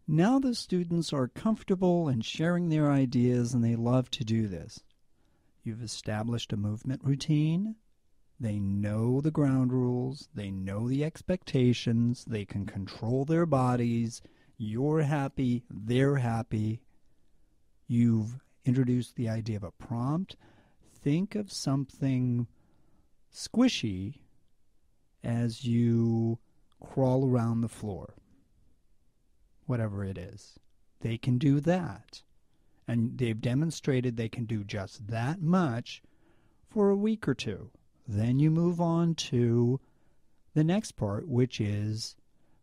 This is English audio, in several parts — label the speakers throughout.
Speaker 1: Now the students are comfortable in sharing their ideas, and they love to do this. You've established a movement routine. They know the ground rules. They know the expectations. They can control their bodies. You're happy. They're happy. You've introduced the idea of a prompt. Think of something squishy as you crawl around the floor, whatever it is. They can do that. And they've demonstrated they can do just that much for a week or two. Then you move on to the next part, which is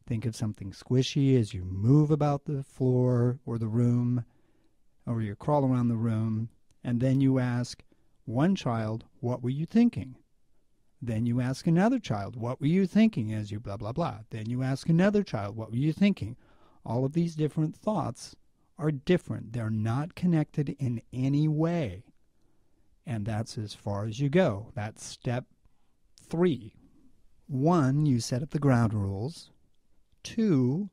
Speaker 1: think of something squishy as you move about the floor or the room, or you crawl around the room, and then you ask one child, what were you thinking? Then you ask another child, what were you thinking as you blah, blah, blah. Then you ask another child, what were you thinking? All of these different thoughts are different. They're not connected in any way. And that's as far as you go. That's step 3. 1, you set up the ground rules. 2,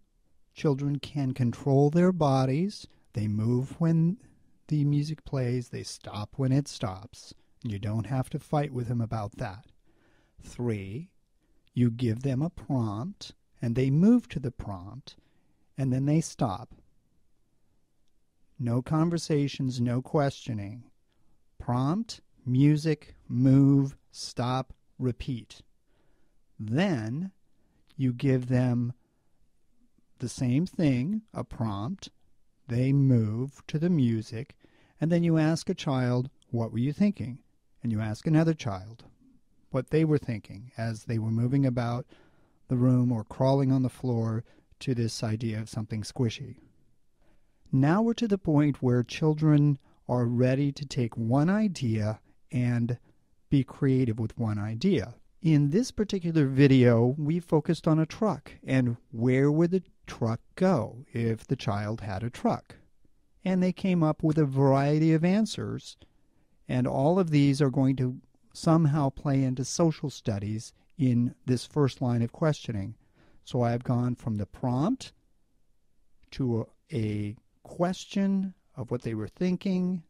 Speaker 1: children can control their bodies. They move when the music plays. They stop when it stops. You don't have to fight with them about that. 3, you give them a prompt, and they move to the prompt, and then they stop. No conversations, no questioning. Prompt, music, move, stop, repeat. Then you give them the same thing, a prompt. They move to the music, and then you ask a child, what were you thinking? And you ask another child what they were thinking as they were moving about the room or crawling on the floor to this idea of something squishy. Now we're to the point where children are ready to take one idea and be creative with one idea. In this particular video, we focused on a truck and where would the truck go if the child had a truck. And they came up with a variety of answers, and all of these are going to somehow play into social studies in this first line of questioning. So I've gone from the prompt to a question of what they were thinking.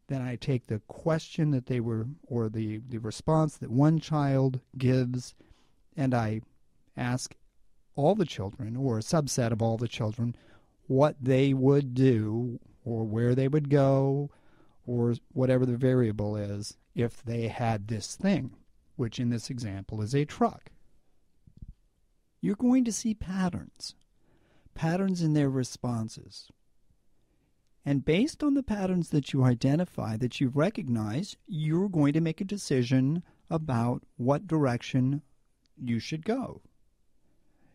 Speaker 1: Then I take the question that they were, or the response that one child gives, and I ask all the children, or a subset of all the children, what they would do, or where they would go, or whatever the variable is, if they had this thing, which in this example is a truck. You're going to see patterns in their responses. And based on the patterns that you identify, that you recognize, you're going to make a decision about what direction you should go.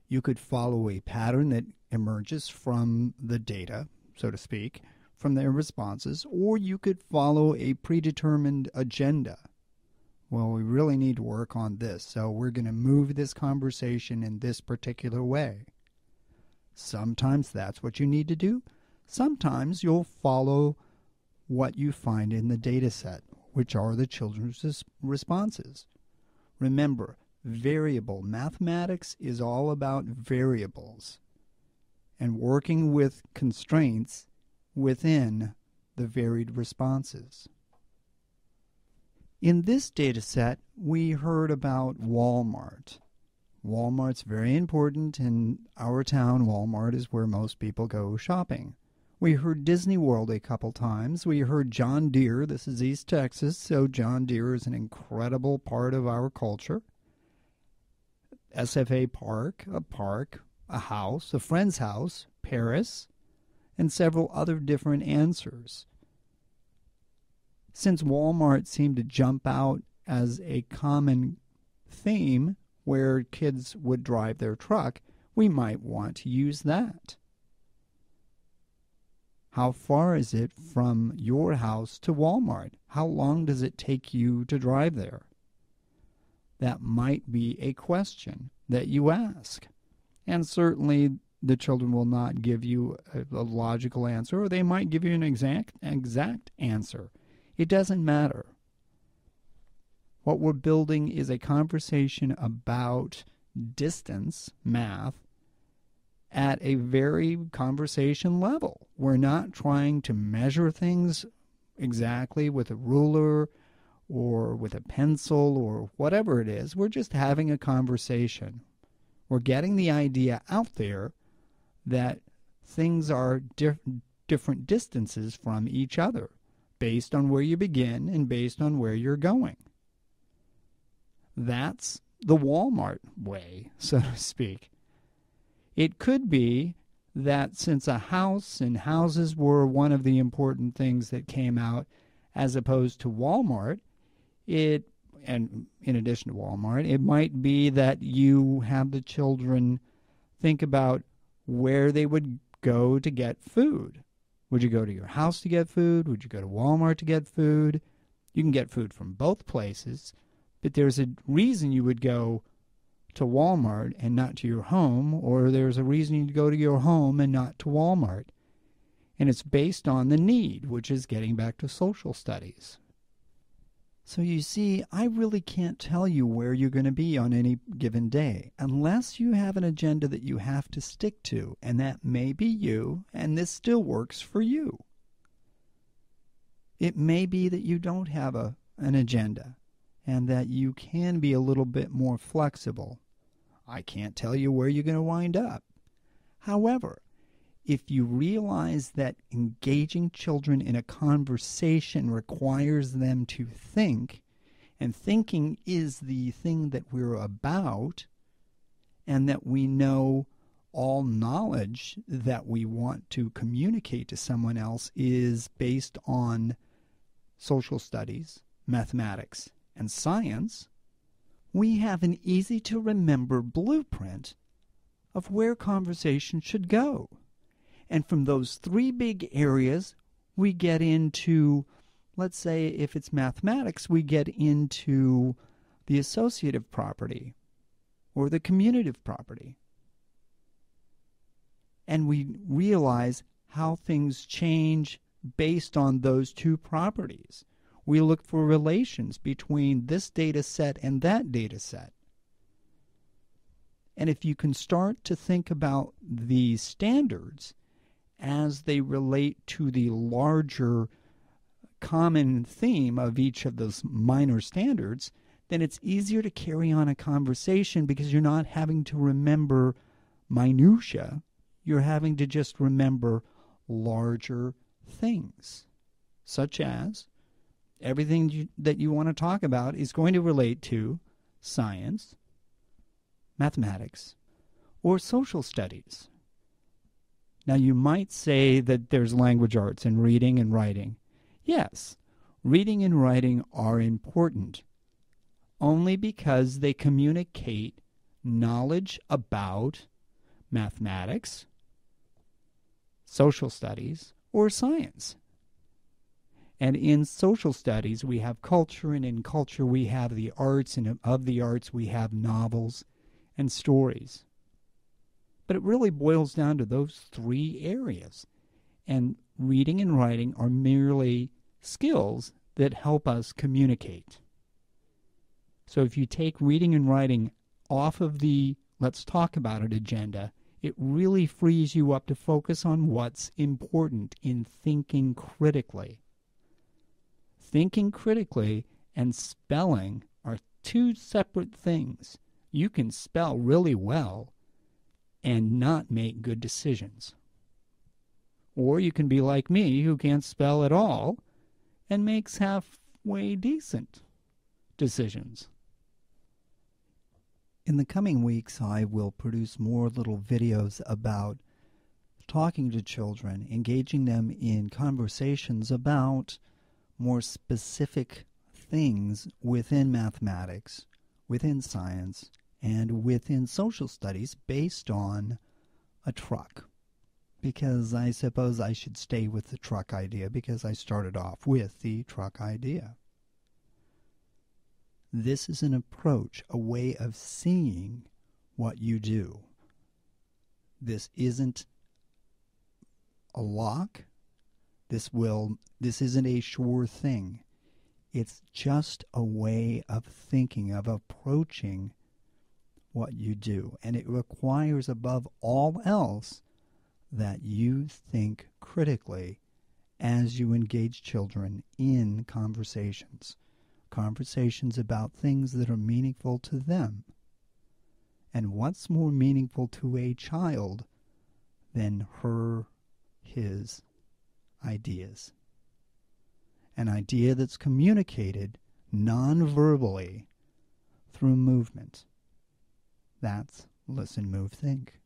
Speaker 1: You could follow a pattern that emerges from the data, so to speak, from their responses, or you could follow a predetermined agenda. Well, we really need to work on this, so we're going to move this conversation in this particular way. Sometimes that's what you need to do. Sometimes you'll follow what you find in the data set, which are the children's responses. Remember, variable. Mathematics is all about variables and working with constraints within the varied responses. In this data set, we heard about Walmart. Walmart's very important in our town. Walmart is where most people go shopping. We heard Disney World a couple times. We heard John Deere. This is East Texas, so John Deere is an incredible part of our culture. SFA Park, a house, a friend's house, Paris, and several other different answers. Since Walmart seemed to jump out as a common theme where kids would drive their truck, we might want to use that. How far is it from your house to Walmart? How long does it take you to drive there? That might be a question that you ask. And certainly the children will not give you a logical answer, or they might give you an exact answer. It doesn't matter. What we're building is a conversation about distance, math, at a very conversation level. We're not trying to measure things exactly with a ruler or with a pencil or whatever it is. We're just having a conversation. We're getting the idea out there that things are different distances from each other based on where you begin and based on where you're going. That's the Walmart way, so to speak. It could be that since a house and houses were one of the important things that came out as opposed to Walmart, and in addition to Walmart, it might be that you have the children think about where they would go to get food. Would you go to your house to get food? Would you go to Walmart to get food? You can get food from both places, but there's a reason you would go to Walmart and not to your home, or there's a reason you'd go to your home and not to Walmart. And it's based on the need, which is getting back to social studies. So you see, I really can't tell you where you're going to be on any given day unless you have an agenda that you have to stick to, and that may be you, and this still works for you. It may be that you don't have an agenda and that you can be a little bit more flexible. I can't tell you where you're going to wind up. However, if you realize that engaging children in a conversation requires them to think, and thinking is the thing that we're about, and that we know all knowledge that we want to communicate to someone else is based on social studies, mathematics, and science, we have an easy-to-remember blueprint of where conversation should go. And from those three big areas, we get into, let's say if it's mathematics, we get into the associative property or the commutative property. And we realize how things change based on those two properties. We look for relations between this data set and that data set. And if you can start to think about the standards as they relate to the larger common theme of each of those minor standards, then it's easier to carry on a conversation because you're not having to remember minutia. You're having to just remember larger things, such as everything that you want to talk about is going to relate to science, mathematics, or social studies. Now, you might say that there's language arts in reading and writing. Yes, reading and writing are important, only because they communicate knowledge about mathematics, social studies, or science. And in social studies, we have culture, and in culture we have the arts, and of the arts we have novels and stories. But it really boils down to those three areas. And reading and writing are merely skills that help us communicate. So if you take reading and writing off of the let's talk about it agenda, it really frees you up to focus on what's important in thinking critically. Thinking critically and spelling are two separate things. You can spell really well and not make good decisions. Or you can be like me, who can't spell at all and makes halfway decent decisions. In the coming weeks, I will produce more little videos about talking to children, engaging them in conversations about more specific things within mathematics, within science, and within social studies based on a truck. Because I suppose I should stay with the truck idea because I started off with the truck idea. This is an approach, a way of seeing what you do. This isn't a lock. This isn't a sure thing. It's just a way of thinking, of approaching what you do. And it requires, above all else, that you think critically as you engage children in conversations. Conversations about things that are meaningful to them. And what's more meaningful to a child than his ideas? An idea that's communicated non-verbally through movement. That's listen, move, think.